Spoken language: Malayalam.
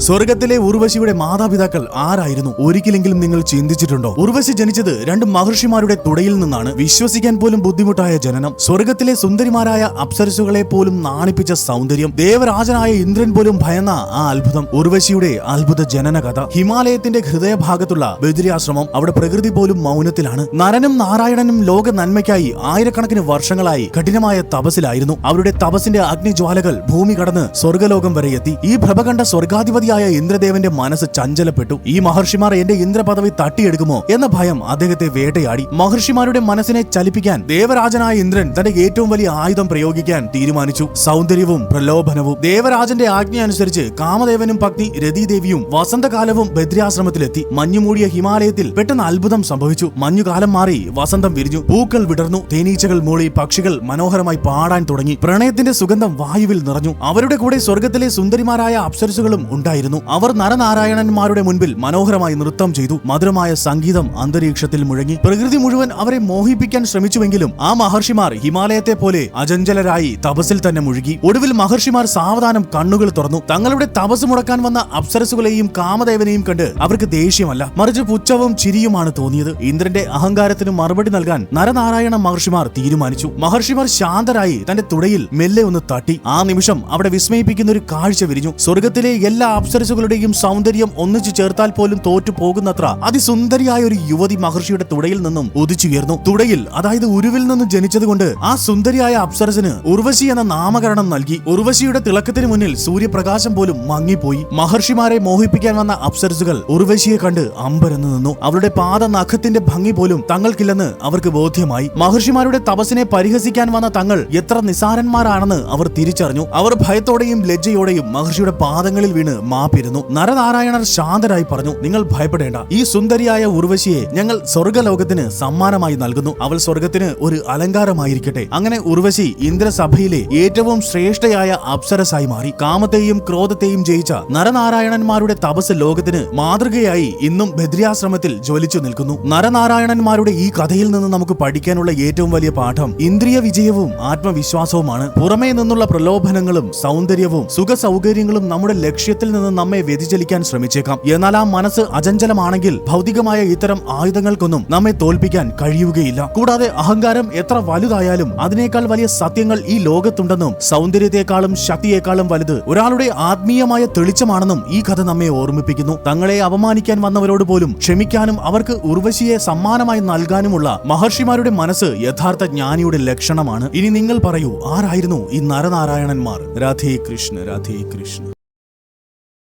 സ്വർഗത്തിലെ ഉർവശിയുടെ മാതാപിതാക്കൾ ആരായിരുന്നു? ഒരിക്കലെങ്കിലും നിങ്ങൾ ചിന്തിച്ചിട്ടുണ്ടോ? ഉർവശി ജനിച്ചത് രണ്ട് മഹർഷിമാരുടെ തുടയിൽ നിന്നാണ്. വിശ്വസിക്കാൻ പോലും ബുദ്ധിമുട്ടായ ജനനം. സ്വർഗത്തിലെ സുന്ദരിമാരായ അപ്സരസുകളെ പോലും നാണിപ്പിച്ച സൗന്ദര്യം. ദേവരാജനായ ഇന്ദ്രൻ പോലും ഭയന്ന ആ അത്ഭുതം. ഉർവശിയുടെ അത്ഭുത ജനന കഥ. ഹിമാലയത്തിന്റെ ഹൃദയഭാഗത്തുള്ള ബദ്രിയാശ്രമം. അവിടെ പ്രകൃതി പോലും മൗനത്തിലാണ്. നരനും നാരായണനും ലോക നന്മയ്ക്കായി ആയിരക്കണക്കിന് വർഷങ്ങളായി കഠിനമായ തപസ്സിലായിരുന്നു. അവരുടെ തപസ്സിന്റെ അഗ്നിജ്വാലകൾ ഭൂമി കടന്ന് സ്വർഗലോകം വരെ എത്തി. ഈ പ്രഭ കണ്ട സ്വർഗാധിപതിയായ ഇന്ദ്രദേവന്റെ മനസ്സ് ചഞ്ചലപ്പെട്ടു. ഈ മഹർഷിമാർ എന്റെ ഇന്ദ്രപദവി തട്ടിയെടുക്കുമോ എന്ന ഭയം അദ്ദേഹത്തെ വേട്ടയാടി. മഹർഷിമാരുടെ മനസ്സിനെ ചലിപ്പിക്കാൻ ദേവരാജനായ ഇന്ദ്രൻ തന്റെ ഏറ്റവും വലിയ ആയുധം പ്രയോഗിക്കാൻ തീരുമാനിച്ചു. സൗന്ദര്യവും പ്രലോഭനവും. ദേവരാജന്റെ ആജ്ഞ അനുസരിച്ച് കാമദേവനും പത്നി രതിദേവിയും വസന്തകാലവും ബദ്രിയാശ്രമത്തിലെത്തി. മഞ്ഞുമൂടിയ ഹിമാലയത്തിൽ പെട്ടെന്ന് അത്ഭുതം സംഭവിച്ചു. മഞ്ഞുകാലം മാറി വസന്തം വിരിഞ്ഞു. പൂക്കൾ വിടർന്നു. തേനീച്ചകൾ മൂളി. പക്ഷികൾ മനോഹരമായി പാടാൻ തുടങ്ങി. പ്രണയത്തിന്റെ സുഗന്ധം വായുവിൽ നിറഞ്ഞു. അവരുടെ കൂടെ സ്വർഗത്തിലെ സുന്ദരിമാരായ അപ്സരസുകളും ഉണ്ടായിരുന്നു. അവർ നരനാരായണന്മാരുടെ മുൻപിൽ മനോഹരമായി നൃത്തം ചെയ്തു. മധുരമായ സംഗീതം അന്തരീക്ഷത്തിൽ മുഴങ്ങി. പ്രകൃതി മുഴുവൻ അവരെ മോഹിപ്പിക്കാൻ ശ്രമിച്ചുവെങ്കിലും ആ മഹർഷിമാർ ഹിമാലയത്തെ പോലെ അചഞ്ചലരായി തപസ്സിൽ തന്നെ മുഴുകി. ഒടുവിൽ മഹർഷിമാർ സാവധാനം കണ്ണുകൾ തുറന്നു. തങ്ങളുടെ തപസ് മുടക്കാൻ വന്ന അപ്സരസുകളെയും കാമദേവനെയും കണ്ട് അവർക്ക് ദേഷ്യമല്ല, മറിച്ച് പുച്ഛവും ചിരിയുമാണ് തോന്നിയത്. ഇന്ദ്രന്റെ അഹങ്കാരത്തിന് മറുപടി നൽകാൻ നരനാരായണ മഹർഷിമാർ തീരുമാനിച്ചു. മഹർഷിമാർ ശാന്തരായി തന്റെ തുടയിൽ മെല്ലെ ഒന്ന് തട്ടി. ആ നിമിഷം അവിടെ വിസ്മയിപ്പിക്കുന്ന ഒരു കാഴ്ച വിരിഞ്ഞു. സ്വർഗത്തിലെ എല്ലാ അപ്സരസുകളുടെയും സൗന്ദര്യം ഒന്നിച്ചു ചേർത്താൽ പോലും തോറ്റു പോകുന്നത്ര അതിസുന്ദരിയായ ഒരു യുവതി മഹർഷിയുടെ തുടയിൽ നിന്നും ഉദിച്ചുയർന്നു. തുടയിൽ, അതായത് ഉരുവിൽ നിന്നും ജനിച്ചതുകൊണ്ട് ആ സുന്ദരിയായ അപ്സരസിന് ഉർവശി എന്ന നാമകരണം നൽകി. ഉർവശിയുടെ തിളക്കത്തിന് മുന്നിൽ സൂര്യപ്രകാശം പോലും മങ്ങിപ്പോയി. മഹർഷിമാരെ മോഹിപ്പിക്കാൻ വന്ന അപ്സരസുകൾ ഉർവശിയെ കണ്ട് അമ്പരന്ന് നിന്നു. അവരുടെ പാദ നഖത്തിന്റെ ഭംഗി പോലും തങ്ങൾക്കില്ലെന്ന് അവർക്ക് ബോധ്യമായി. മഹർഷിമാരുടെ തപസ്സിനെ പരിഹസിക്കാൻ വന്ന തങ്ങൾ എത്ര നിസാരന്മാരാണെന്ന് അവർ തിരിച്ചറിഞ്ഞു. അവർ ഭയത്തോടെയും ലജ്ജയോടെയും മഹർഷിയുടെ പാദങ്ങളിൽ വീണ് മാപ്പിരുന്നു. നരനാരായണർ ശാന്തരായി പറഞ്ഞു, നിങ്ങൾ ഭയപ്പെടേണ്ട. ഈ സുന്ദരിയായ ഉർവശിയെ ഞങ്ങൾ സ്വർഗലോകത്തിന് സമ്മാനമായി നൽകുന്നു. അവൾ സ്വർഗത്തിന് ഒരു അലങ്കാരമായിരിക്കട്ടെ. അങ്ങനെ ഉർവശി ഇന്ദ്രസഭയിലെ ഏറ്റവും ശ്രേഷ്ഠയായ അപ്സരസായി മാറി. കാമത്തെയും ക്രോധത്തെയും ജയിച്ച നരനാരായണന്മാരുടെ തപസ് ലോകത്തിന് മാതൃകയായി ഇന്നും ബദ്രിയാശ്രമത്തിൽ ജ്വലിച്ചു നിൽക്കുന്നു. നരനാരായണന്മാരുടെ ഈ കഥയിൽ നിന്ന് നമുക്ക് പഠിക്കാനുള്ള ഏറ്റവും വലിയ പാഠം ഇന്ദ്രിയ വിജയവും ആത്മവിശ്വാസവുമാണ്. പുറമേ നിന്നുള്ള പ്രലോഭനങ്ങളും സൗന്ദര്യവും സുഖ സൗകര്യങ്ങളും നമ്മുടെ ലക്ഷ്യത്തിൽ നിന്ന് നമ്മെ വ്യതിചലിക്കാൻ ശ്രമിച്ചേക്കാം. എന്നാൽ ആ മനസ്സ് അചഞ്ചലമാണെങ്കിൽ ഭൗതികമായ ഇത്തരം ആയുധങ്ങൾക്കൊന്നും നമ്മെ തോൽപ്പിക്കാൻ കഴിയുകയില്ല. കൂടാതെ അഹങ്കാരം എത്ര വലുതായാലും അതിനേക്കാൾ വലിയ സത്യങ്ങൾ ഈ ലോകത്തുണ്ടെന്നും സൗന്ദര്യത്തെക്കാളും ശക്തിയേക്കാളും വലുത് ഒരാളുടെ ആത്മീയമായ തെളിച്ചമാണെന്നും ഈ കഥ നമ്മെ ഓർമ്മിപ്പിക്കുന്നു. തങ്ങളെ അപമാനിക്കാൻ വന്നവരോട് പോലും ക്ഷമിക്കാനും അവർക്ക് ഉർവശിയെ സമ്മാനമായി നൽകാനുമുള്ള മഹർഷിമാരുടെ മനസ്സ് യഥാർത്ഥ ജ്ഞാനിയുടെ ലക്ഷണമാണ്. ഇനി നിങ്ങൾ പറയൂ, ആരായിരുന്നു ഈ നരനാരായണന്മാർ? രാധേ കൃഷ്ണ, രാധേ കൃഷ്ണ.